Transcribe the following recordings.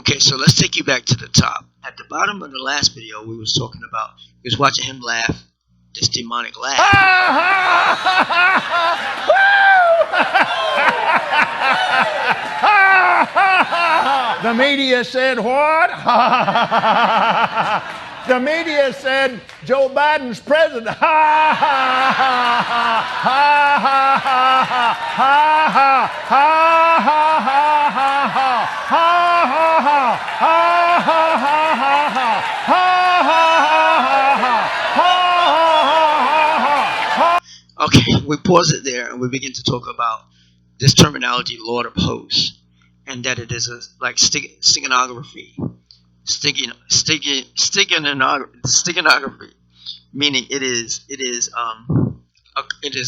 Okay, so let's take you back to the top. At the bottom of the last video, we was talking about, we was watching him laugh, this demonic laugh. The media said what? The media said Joe Biden's president. Ha ha ha ha ha ha ha ha ha ha ha. Okay, we pause it there and we begin to talk about this terminology, Lord of Hosts, and that it is a, like stigonography, stigonography, meaning it is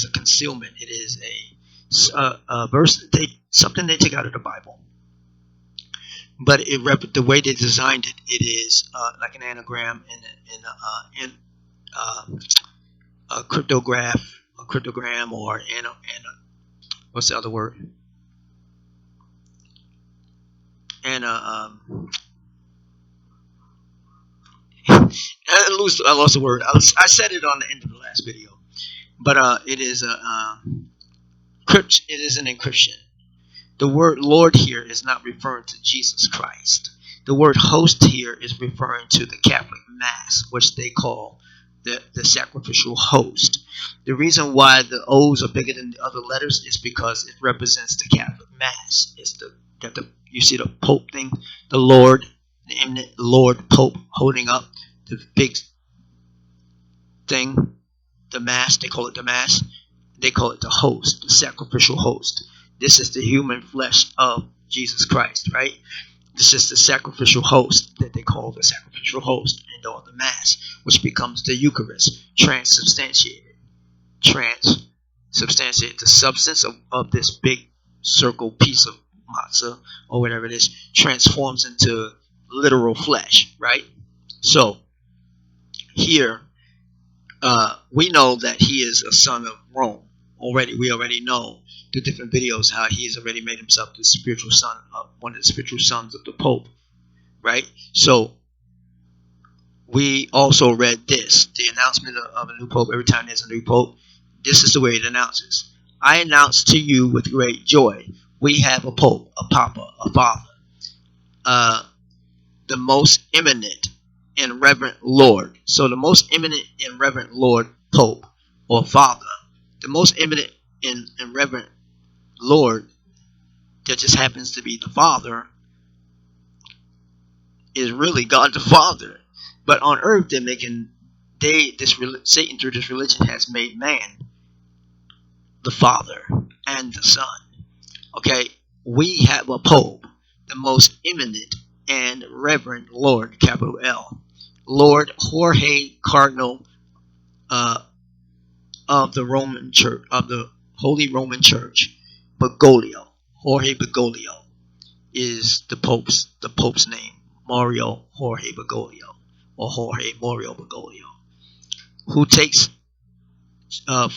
a concealment. It is a verse something they take out of the Bible, but the way they designed it, it is like an anagram in a cryptogram, or what's the other word? And I lost the word. I said it on the end of the last video, but it is an encryption. The word Lord here is not referring to Jesus Christ. The word host here is referring to the Catholic Mass, which they call the sacrificial host. The reason why the O's are bigger than the other letters is because it represents the Catholic Mass. It's you see the Pope thing, the Lord, the eminent Lord Pope holding up the big thing, the Mass. They call it the Mass. They call it the host, the sacrificial host. This is the human flesh of Jesus Christ, right? This is the sacrificial host that they call the sacrificial host and or the Mass, which becomes the Eucharist, transubstantiated, the substance of this big circle piece of matzah or whatever it is transforms into literal flesh, right? So here we know that he is a son of Rome already. We already know the different videos how he has already made himself the spiritual son of one of the spiritual sons of the Pope, right? So we also read this, the announcement of a new Pope. Every time there's a new Pope, this is the way it announces. I announce to you with great joy, we have a Pope, a Papa, a Father, the most eminent and reverend Lord. So the most eminent and reverend Lord, Pope, or Father, the most eminent and reverend Lord that just happens to be the Father is really God the Father. But on earth Satan through this religion has made man the Father and the Son. Okay, we have a Pope, the most eminent and reverend Lord, capital L, Lord Jorge Cardinal of the Roman Church, of the Holy Roman Church, Bergoglio. Jorge Bergoglio is the Pope's name, Mario Jorge Bergoglio, or Jorge Mario Bergoglio, who takes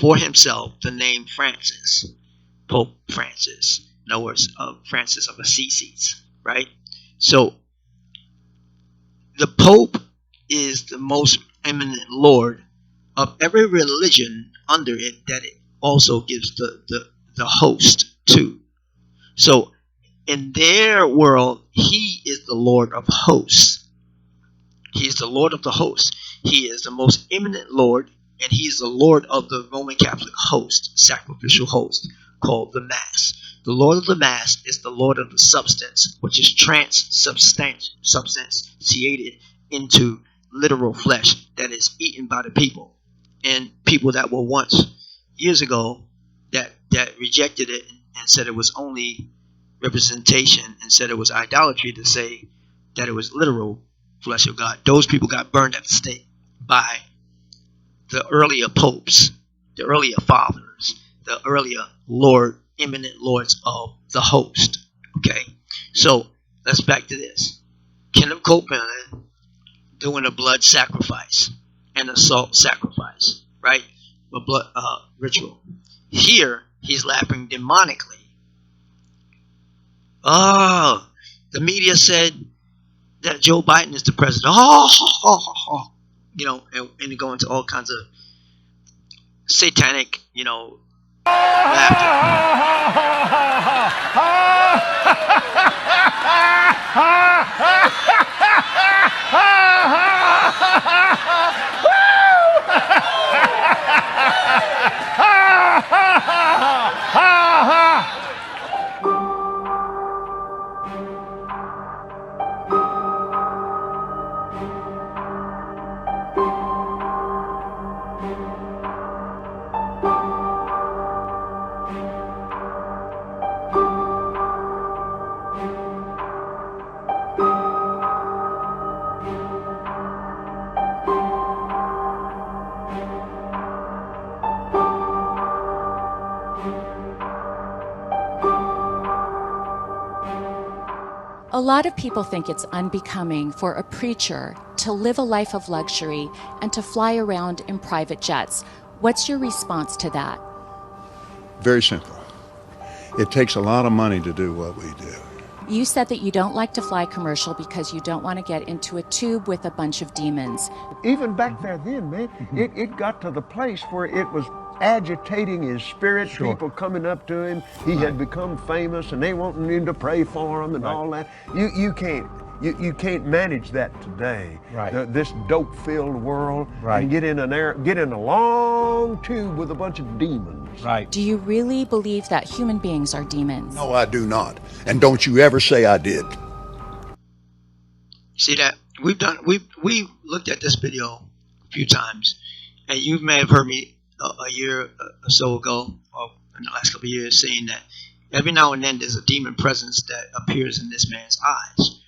for himself the name Francis, Pope Francis. In other words, Francis of Assisi, right? So the Pope is the most eminent Lord of every religion under it that it also gives the host to. So in their world, he is the Lord of hosts. He is the Lord of the hosts. He is the most eminent Lord, and he is the Lord of the Roman Catholic host, sacrificial host, called the Mass. The Lord of the Mass is the Lord of the substance, which is transubstantiated into literal flesh that is eaten by the people. And people that were once, years ago, that rejected it and said it was only representation and said it was idolatry to say that it was literal flesh of God. Those people got burned at the stake by the earlier popes, the earlier fathers, the earlier eminent lords of the host. Okay, so let's back to this. Kenneth Copeland doing a blood sacrifice and a salt sacrifice, right? A blood ritual. Here he's laughing demonically. Oh, the media said that Joe Biden is the president. Oh, oh, oh, oh. You know, and go into all kinds of satanic, you know, laughter. A lot of people think it's unbecoming for a preacher to live a life of luxury and to fly around in private jets. What's your response to that? Very simple. It takes a lot of money to do what we do. You said that you don't like to fly commercial because you don't want to get into a tube with a bunch of demons. Even back there then, man, it got to the place where it was agitating his spirit, people coming up to him. He had become famous and they wanting him to pray for him and all that. You can't manage that today. This dope-filled world and get in a long tube with a bunch of demons. Do you really believe that human beings are demons? No, I do not. And don't you ever say I did. See that we've looked at this video a few times, and you may have heard me a year or so ago, or in the last couple of years, saying that every now and then there's a demon presence that appears in this man's eyes.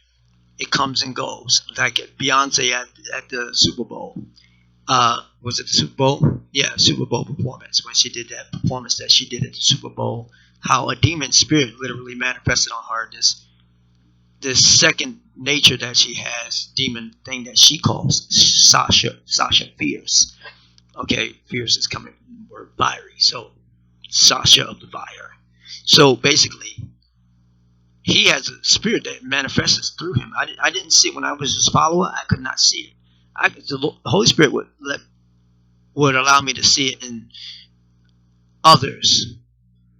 It comes and goes, like Beyonce at the Super Bowl. Was it the Super Bowl? Yeah, Super Bowl performance, when she did that performance that she did at the Super Bowl. How a demon spirit literally manifested on her. This second nature that she has, demon thing that she calls Sasha Fierce. Okay, fierce is coming from the word fiery, so Sasha of the fire. So basically, he has a spirit that manifests through him. I didn't see it when I was his follower. I could not see it. The Holy Spirit would allow me to see it in others.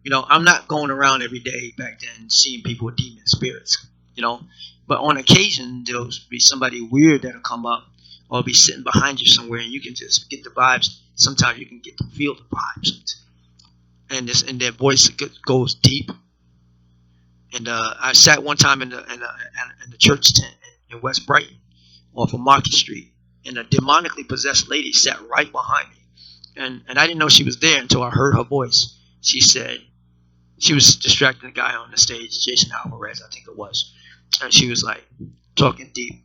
You know, I'm not going around every day back then seeing people with demon spirits. You know, but on occasion there'll be somebody weird that'll come up, or be sitting behind you somewhere, and you can just get the vibes. Sometimes you can get to feel the vibes, and their voice goes deep. And I sat one time in the church tent in West Brighton, off of Market Street, and a demonically possessed lady sat right behind me, and I didn't know she was there until I heard her voice. She said she was distracting the guy on the stage, Jason Alvarez, I think it was, and she was like talking deep,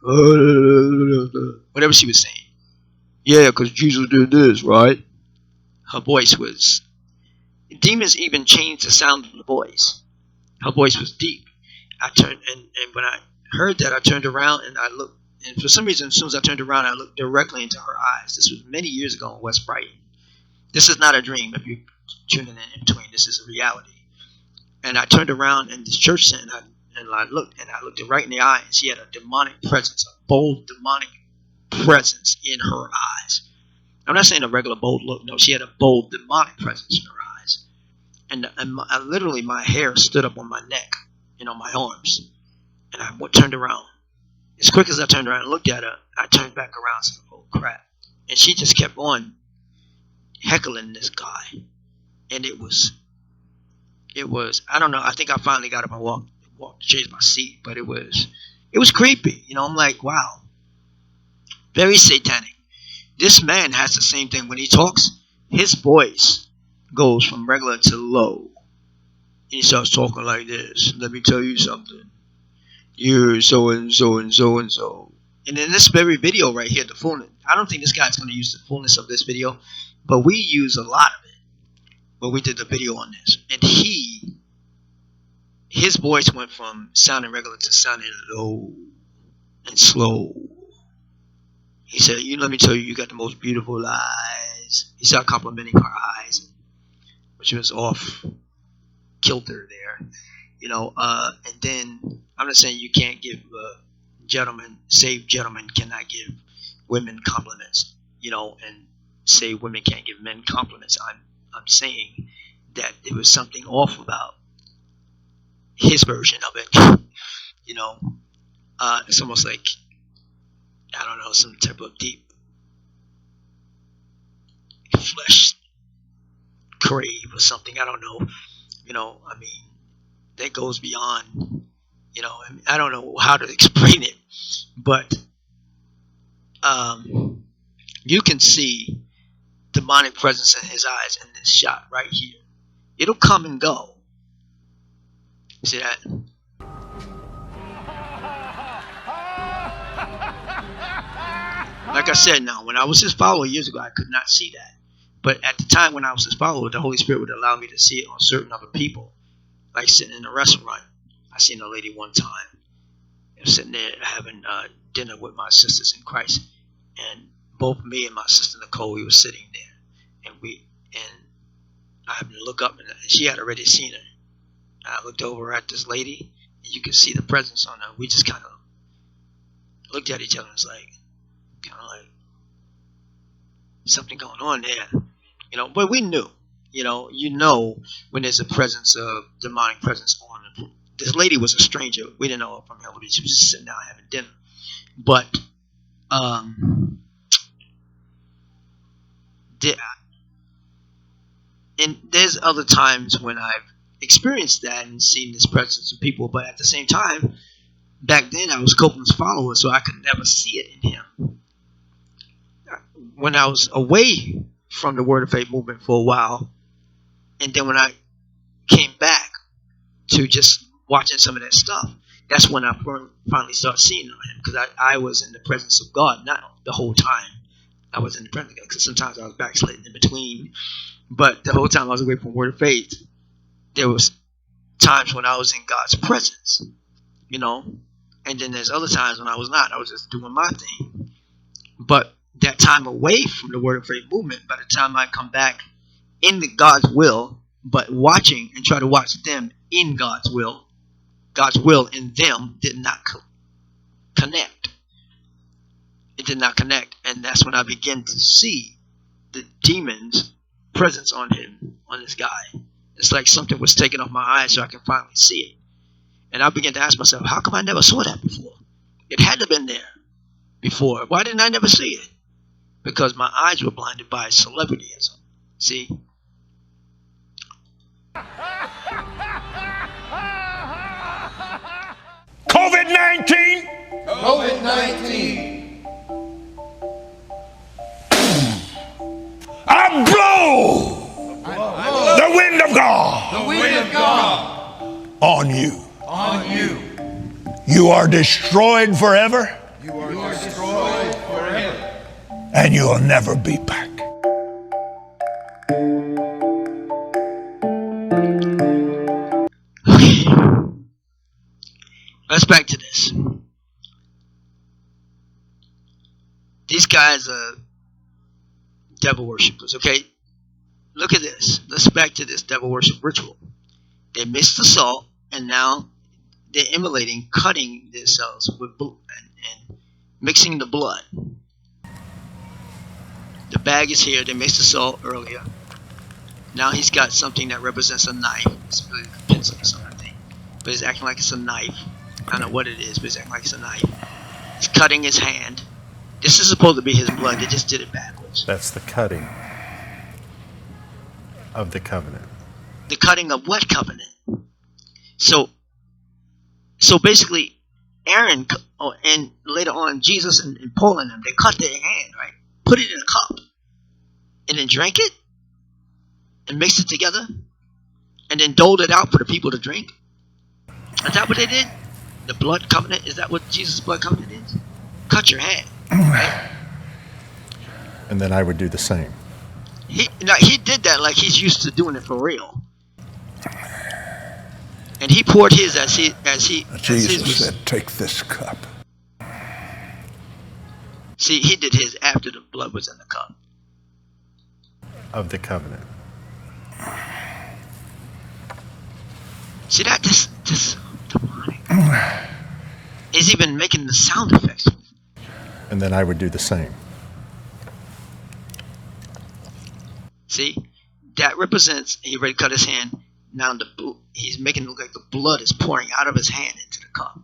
whatever she was saying. Yeah, because Jesus did this, right? Her voice was, demons even changed the sound of the voice. Her voice was deep. I turned, and when I heard that, I turned around and I looked, and for some reason, as soon as I turned around, I looked directly into her eyes. This was many years ago in West Brighton. This is not a dream. If you're tuning in between, this is a reality. And I turned around in this church center, and I looked her right in the eye, and she had a demonic presence, a bold demonic presence in her eyes. I'm not saying a regular bold look. No, she had a bold demonic presence in her eyes. And literally, my hair stood up on my neck, my arms. And I turned around. As quick as I turned around and looked at her, I turned back around and said, oh, crap. And she just kept on heckling this guy. And it was, I don't know, I think I finally got up and walked, changed my seat. But it was creepy. I'm like, wow. Very satanic. This man has the same thing. When he talks, his voice goes from regular to low. And he starts talking like this. Let me tell you something. You're so and so and so and so. And in this very video right here, the fullness, I don't think this guy's going to use the fullness of this video, but we use a lot of it when we did the video on this. And his voice went from sounding regular to sounding low and slow. He said, let me tell you, you got the most beautiful eyes. He started complimenting her eyes, which was off kilter there. And then I'm not saying you can't give saved gentlemen cannot give women compliments, and say women can't give men compliments. I'm saying that there was something off about his version of it. It's almost like, I don't know, some type of deep flesh crave or something. I don't know. I mean, that goes beyond. I don't know how to explain it, but you can see demonic presence in his eyes in this shot right here. It'll come and go. See that? Like I said, now, when I was his follower years ago, I could not see that. But at the time when I was his follower, the Holy Spirit would allow me to see it on certain other people. Like sitting in a restaurant. I seen a lady one time. I was sitting there having dinner with my sisters in Christ. And both me and my sister Nicole, we were sitting there. And I happened to look up, and she had already seen her. I looked over at this lady, and you could see the presence on her. We just kind of looked at each other and was like, something going on there, but we knew, when there's a presence of demonic presence on her. This lady was a stranger. We didn't know her from hell. She was just sitting down having dinner. But and there's other times when I've experienced that and seen this presence of people, but at the same time, back then I was Copeland's follower, so I could never see it in him. When I was away from the Word of Faith movement for a while, and then when I came back to just watching some of that stuff, that's when I finally started seeing him, because I was in the presence of God, not the whole time I was in the presence of God, because sometimes I was backsliding in between, but the whole time I was away from Word of Faith, there was times when I was in God's presence, and then there's other times when I was not. I was just doing my thing. But that time away from the Word of Faith movement, by the time I come back in God's will, but watching and try to watch them in God's will in them did not connect. It did not connect. And that's when I began to see the demon's presence on him, on this guy. It's like something was taken off my eyes so I can finally see it. And I began to ask myself, how come I never saw that before? It had to have been there before. Why didn't I never see it? Because my eyes were blinded by celebrityism. See? COVID-19! COVID-19! I blow the wind of God. The wind of God on you. on you. You are destroyed forever. You are destroyed forever. And you'll never be back. Okay. Let's back to this. These guys are devil worshippers, okay? Look at this. Let's back to this devil worship ritual. They mixed the salt, and now they're emulating cutting themselves with blood and mixing the blood. The bag is here. They mixed the salt earlier. Now he's got something that represents a knife. It's really a pencil or something, I think. But it's acting like it's a knife. I don't know what it is, but it's acting like it's a knife. He's cutting his hand. This is supposed to be his blood. They just did it backwards. That's the cutting of the covenant. The cutting of what covenant? So basically, Aaron and later on Jesus and Paul and them, they cut their hand, right? Put it in a cup, and then drank it, and mixed it together, and then doled it out for the people to drink. Is that what they did? The blood covenant? Is that what Jesus' blood covenant is? Cut your hand. Right? And then I would do the same. He did that like he's used to doing it for real. And he poured his as Jesus said, take this cup. See, he did his after the blood was in the cup. Of the covenant. See that this demonic. He's even making the sound effects. And then I would do the same. See, that represents he already cut his hand. Now he's making it look like the blood is pouring out of his hand into the cup.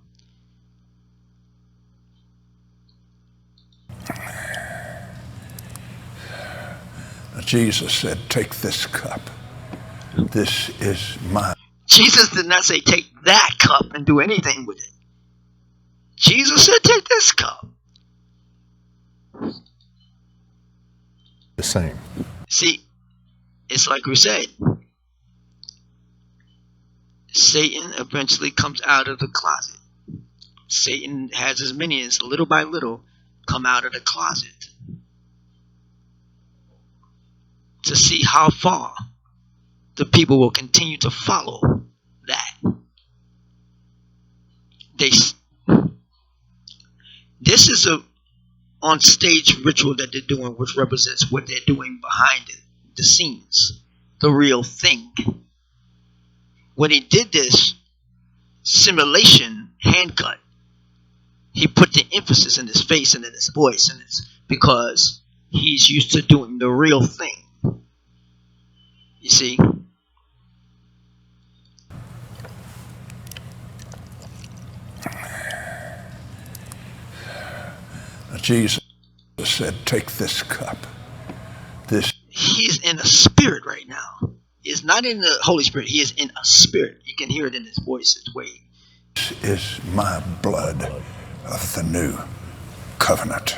Jesus said, take this cup. This is my... Jesus did not say take that cup and do anything with it. Jesus said take this cup. The same. See, it's like we said. Satan eventually comes out of the closet. Satan has his minions, little by little, come out of the closet to see how far the people will continue to follow that. This is a on-stage ritual that they're doing, which represents what they're doing behind the scenes, the real thing. When he did this simulation hand cut, he put the emphasis in his face and in his voice, and it's because he's used to doing the real thing. You see? Jesus said, take this cup. He's in a spirit right now. He is not in the Holy Spirit. He is in a spirit. You can hear it in his voice. It's way. This is my blood of the new covenant.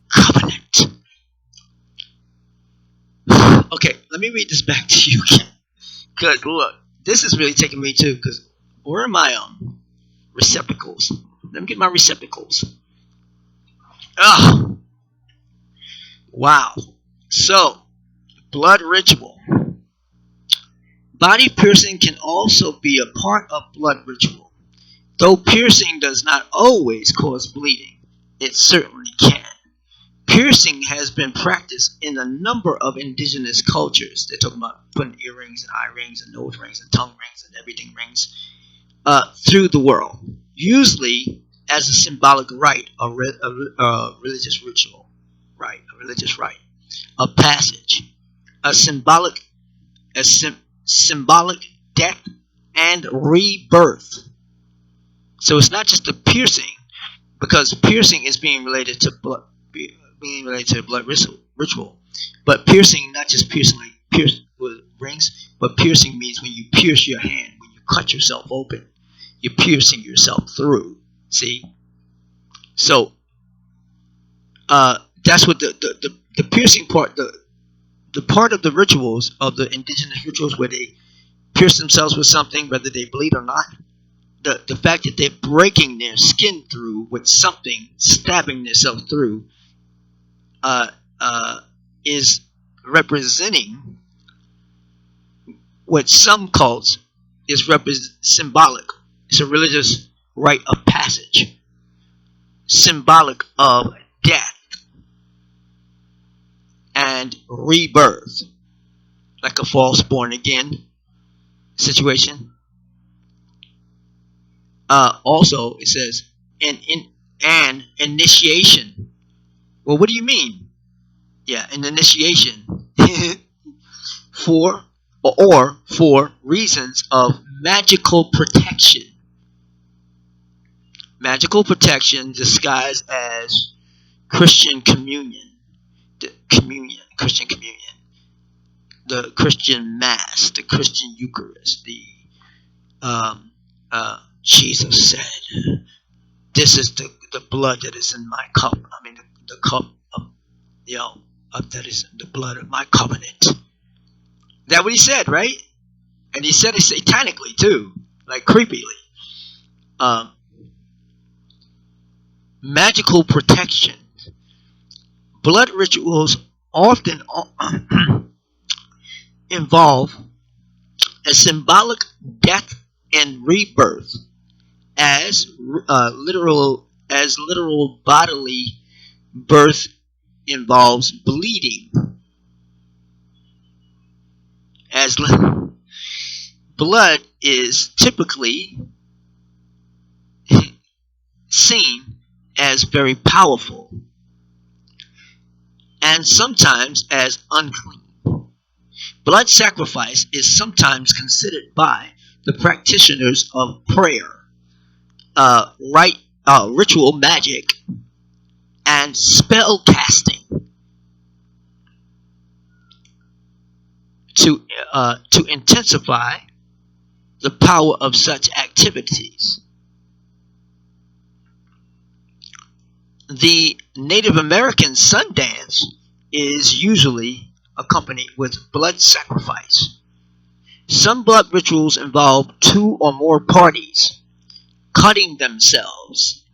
Covenant. Okay, let me read this back to you again. Because look, this is really taking me too. Because where are my receptacles? Let me get my receptacles. Oh, wow. So, blood ritual. Body piercing can also be a part of blood ritual. Though piercing does not always cause bleeding, it certainly can. Piercing has been practiced in a number of indigenous cultures. They're talking about putting earrings and eye rings and nose rings and tongue rings and everything rings through the world, usually as a symbolic rite, a religious ritual, right? A religious rite, a passage, a symbolic death and rebirth. So it's not just the piercing, because piercing is being related to blood, ritual. But piercing, not just piercing like pierce with rings, but piercing means when you pierce your hand, when you cut yourself open, you're piercing yourself through. See? So that's what the piercing part, the part of the rituals, of the indigenous rituals where they pierce themselves with something, whether they bleed or not, the fact that they're breaking their skin through with something, stabbing themselves through, is representing what some cults is symbolic. It's a religious rite of passage, symbolic of death and rebirth, like a false born again situation. Also, it says an initiation. Well, what do you mean? Yeah, an initiation for reasons of magical protection. Magical protection disguised as Christian communion. Christian communion. The Christian Mass, the Christian Eucharist, Jesus said, this is the blood that is in my cup. I mean, the cup of, that is the blood of my covenant. That what he said, right? And he said it satanically too, like creepily. Magical protection. Blood rituals often involve a symbolic death and rebirth, as literal bodily birth involves bleeding. As blood is typically seen as very powerful and sometimes as unclean. Blood sacrifice is sometimes considered by the practitioners of prayer, ritual magic, and spell casting to intensify the power of such activities. The Native American sun dance is usually accompanied with blood sacrifice. Some blood rituals involve two or more parties cutting themselves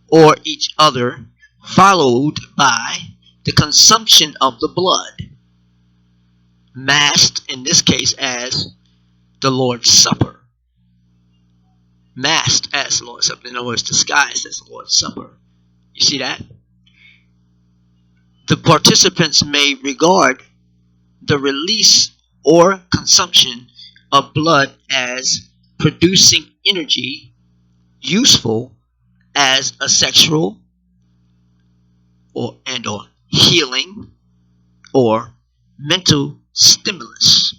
or each other, followed by the consumption of the blood, masked in this case as the Lord's Supper. Masked as the Lord's Supper. In other words, disguised as the Lord's Supper. You see that? The participants may regard the release or consumption of blood as producing energy useful as a sexual or healing or mental stimulation.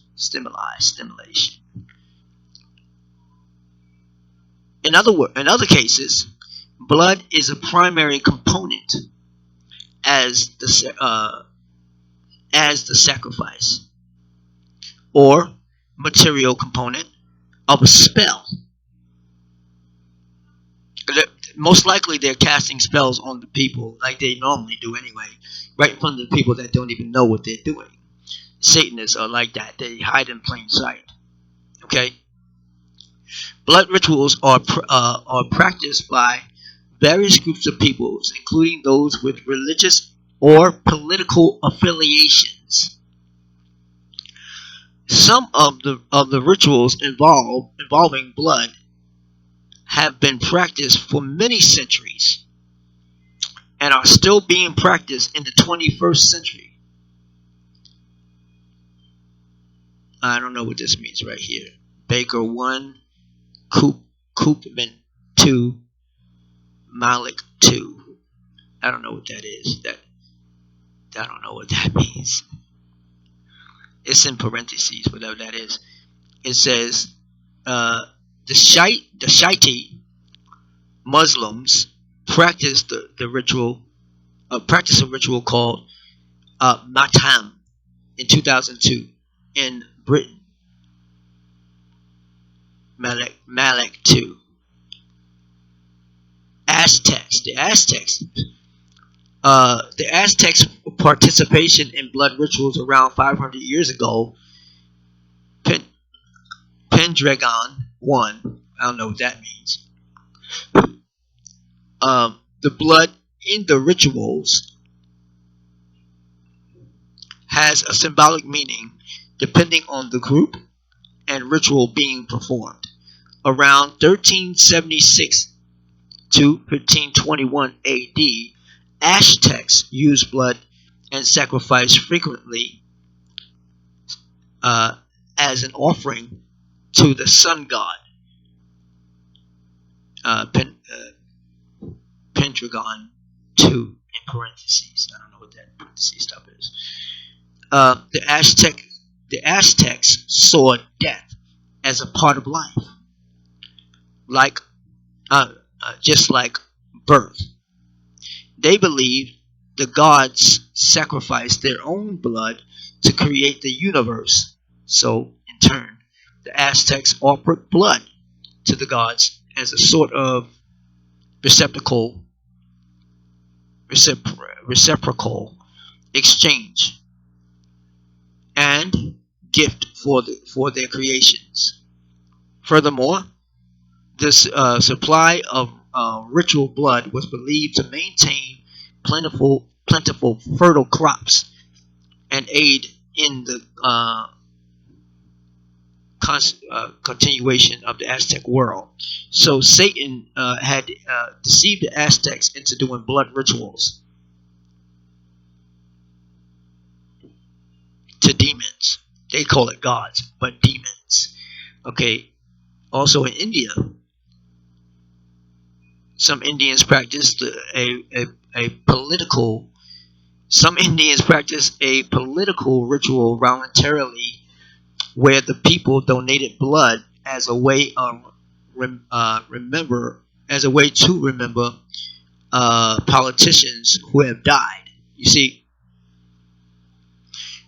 In other cases, blood is a primary component as the sacrifice or material component of a spell. Most likely they're casting spells on the people like they normally do anyway, right in front of the people that don't even know what they're doing. Satanists are like that. They hide in plain sight. Okay? Blood rituals are practiced by various groups of peoples, including those with religious or political affiliations. Some of the rituals involving blood have been practiced for many centuries and are still being practiced in the 21st century. I don't know what this means right here. Baker 1, Koopman 2, Malik 2. I don't know what that is. I don't know what that means. It's in parentheses, whatever that is. It says the Shiite Muslims practice a ritual called Matam in 2002 in Britain. Malik 2. The Aztecs' participation in blood rituals around 500 years ago. Pendragon 1. I don't know what that means. The blood in the rituals has a symbolic meaning depending on the group and ritual being performed. Around 1376 to 1521 AD, Aztecs used blood and sacrifice frequently as an offering to the sun god. Pendragon 2 in parentheses. I don't know what that parentheses stuff is. The Aztecs saw death as a part of life, just like birth. They believed the gods sacrificed their own blood to create the universe. So, in turn, the Aztecs offered blood to the gods as a sort of reciprocal exchange and gift for their creations. Furthermore, this supply of ritual blood was believed to maintain plentiful fertile crops and aid in the continuation of the Aztec world. So Satan had deceived the Aztecs into doing blood rituals to demons. They call it gods, but demons. Okay. Also in India, some Indians practice a political. Some Indians practice a political ritual voluntarily, where the people donated blood as a way of remember as a way to remember politicians who have died. You see,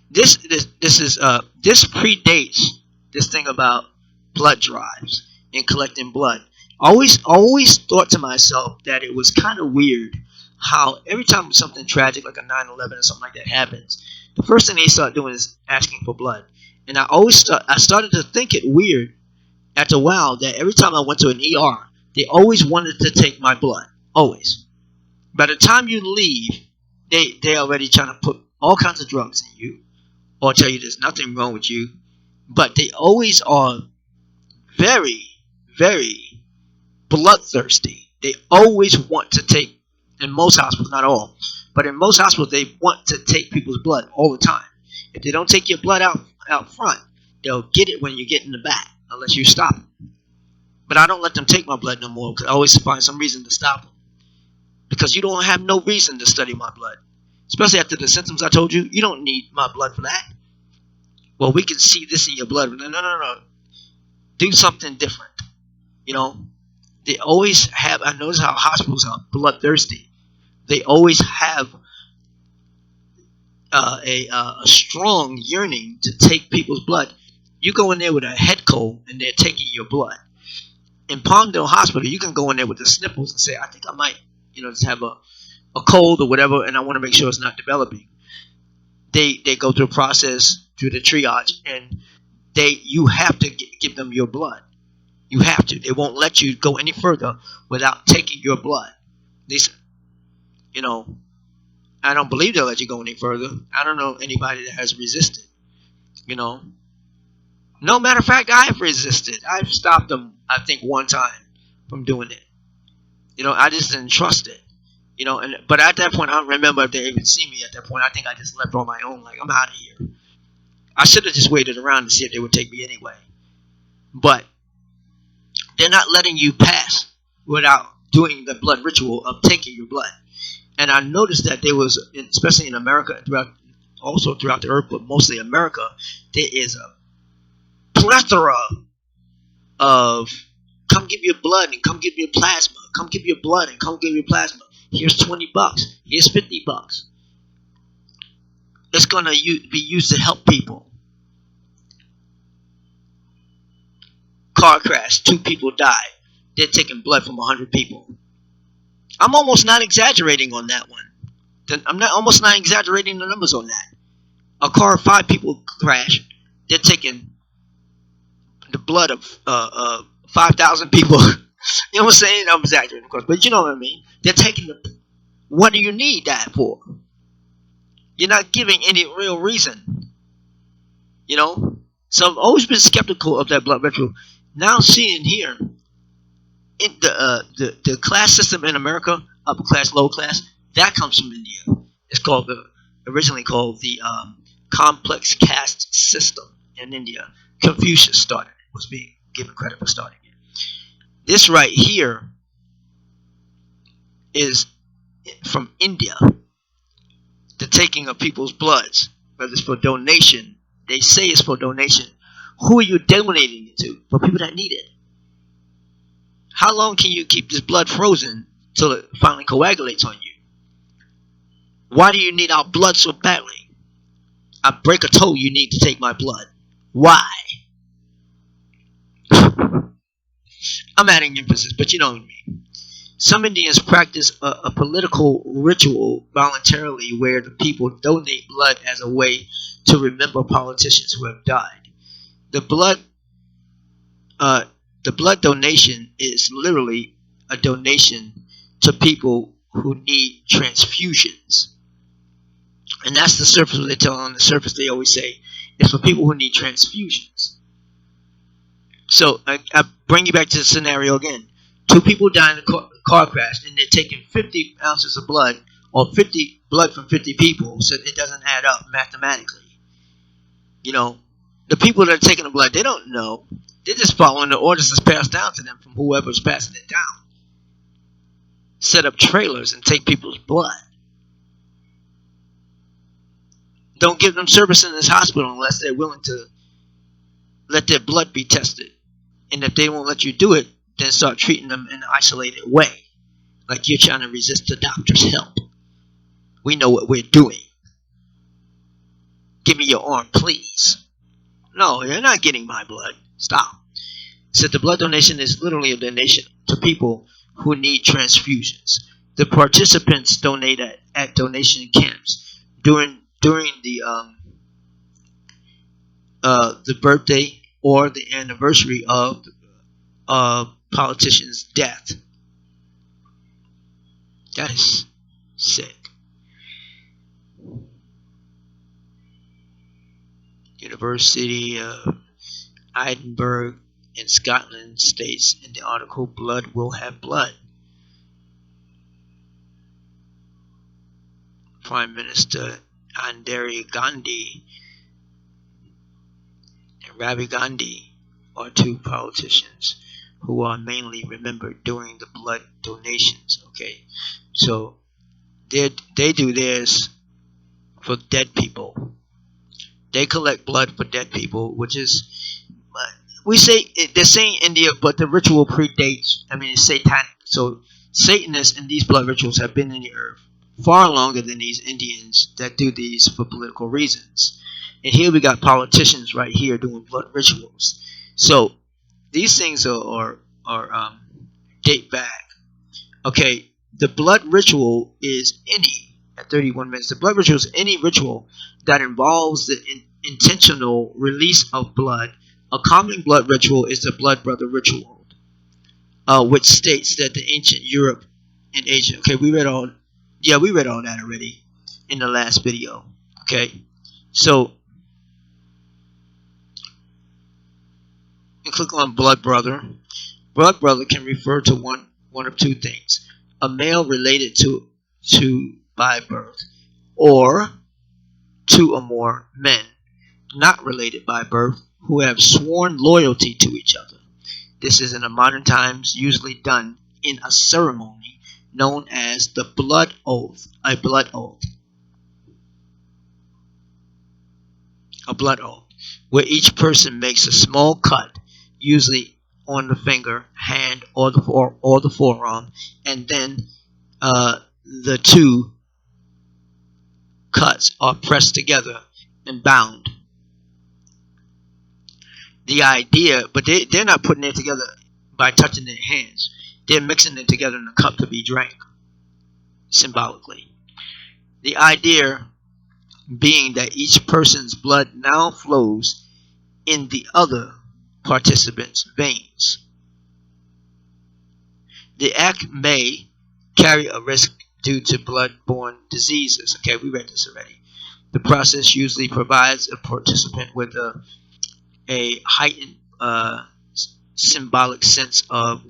this predates this thing about blood drives and collecting blood. Always thought to myself that it was kind of weird how every time something tragic like a 9/11 or something like that happens, the first thing they start doing is asking for blood. And I started to think it weird after a while that every time I went to an ER, they always wanted to take my blood. Always. By the time you leave, they already trying to put all kinds of drugs in you or tell you there's nothing wrong with you. But they always are very, very bloodthirsty. They always want to take, in most hospitals, not all, but in most hospitals, they want to take people's blood all the time. If they don't take your blood out front, they'll get it when you get in the back, unless you stop them. But I don't let them take my blood no more, because I always find some reason to stop them. Because you don't have no reason to study my blood. Especially after the symptoms I told you, you don't need my blood for that. Well, we can see this in your blood. No. Do something different. You know, they always have, I notice how hospitals are bloodthirsty. They always have a strong yearning to take people's blood. You go in there with a head cold and they're taking your blood. In Palmdale Hospital, you can go in there with the sniffles and say, I think I might, just have a cold or whatever, and I want to make sure it's not developing. They go through a process, through the triage, and you have to give them your blood. You have to. They won't let you go any further without taking your blood. They said, I don't believe they'll let you go any further. I don't know anybody that has resisted. No matter of fact, I've resisted. I've stopped them, I think, one time from doing it. I just didn't trust it. But at that point, I don't remember if they even see me at that point. I think I just left on my own, like, I'm out of here. I should have just waited around to see if they would take me anyway. But they're not letting you pass without doing the blood ritual of taking your blood. And I noticed that there was, especially in America, also throughout the earth, but mostly America, there is a plethora of come give your blood and come give your plasma. Come give your blood and come give your plasma. Here's $20. Here's $50. It's going to be used to help people. Car crash, 2 people died. They're taking blood from 100 people. I'm almost not exaggerating on that one. I'm almost not exaggerating the numbers on that. A car, 5 people crash. They're taking the blood of 5,000 people. You know what I'm saying? I'm exaggerating, of course, but you know what I mean. They're taking what do you need that for? You're not giving any real reason. So I've always been skeptical of that blood ritual. Now seeing here, in the class system in America, upper class, low class, that comes from India. It's originally called the complex caste system in India. Confucius started it, was being given credit for starting it. This right here is from India. The taking of people's bloods, whether it's for donation. They say it's for donation. Who are you donating it to? For people that need it. How long can you keep this blood frozen till it finally coagulates on you? Why do you need our blood so badly? I break a toe, you need to take my blood. Why? I'm adding emphasis, but you know what I mean. Some Indians practice a political ritual voluntarily where the people donate blood as a way to remember politicians who have died. The blood donation is literally a donation to people who need transfusions. And that's the surface what they tell on the surface. They always say it's for people who need transfusions. So I bring you back to the scenario again. 2 people die in a car crash, and they're taking 50 ounces of blood, or 50 blood from 50 people, so it doesn't add up mathematically. The people that are taking the blood, they don't know. They're just following the orders that's passed down to them from whoever's passing it down. set up trailers and take people's blood. Don't give them service in this hospital unless they're willing to let their blood be tested. And if they won't let you do it, then start treating them in an isolated way. Like you're trying to resist the doctor's help. We know what we're doing. Give me your arm, please. No, you're not getting my blood. Stop. So the blood donation is literally a donation to people who need transfusions. The participants donate at donation camps during the birthday or the anniversary of a politician's death. That is sick. University of Edinburgh in Scotland states in the article, blood will have blood. Prime Minister Indira Gandhi and Ravi Gandhi are two politicians who are mainly remembered during the blood donations. Okay, so they do theirs for dead people. They collect blood for dead people, which is, we say, they're saying India, but the ritual predates, it's satanic. So Satanists and these blood rituals have been in the earth far longer than these Indians that do these for political reasons. And here we got politicians right here doing blood rituals. So these things are date back. Okay, the blood ritual is at 31 minutes. The blood ritual is any ritual that involves the intentional release of blood. A common blood ritual is the blood brother ritual, which states that the ancient Europe and Asia. Okay, we read all that already in the last video. Okay, so you click on blood brother. Blood brother can refer to one of two things: a male related to by birth, or two or more men not related by birth who have sworn loyalty to each other. This is in the modern times usually done in a ceremony known as the blood oath. A blood oath, where each person makes a small cut, usually on the finger, hand, or the forearm, and then the two cuts are pressed together and bound. The idea, but they're not putting it together by touching their hands. They're mixing it together in a cup to be drank, symbolically. The idea being that each person's blood now flows in the other participant's veins. The act may carry a risk due to blood-borne diseases. Okay, we read this already. The process usually provides a participant with a heightened symbolic sense of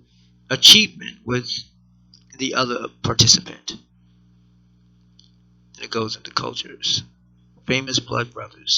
achievement with the other participant. And it goes into cultures. Famous blood brothers.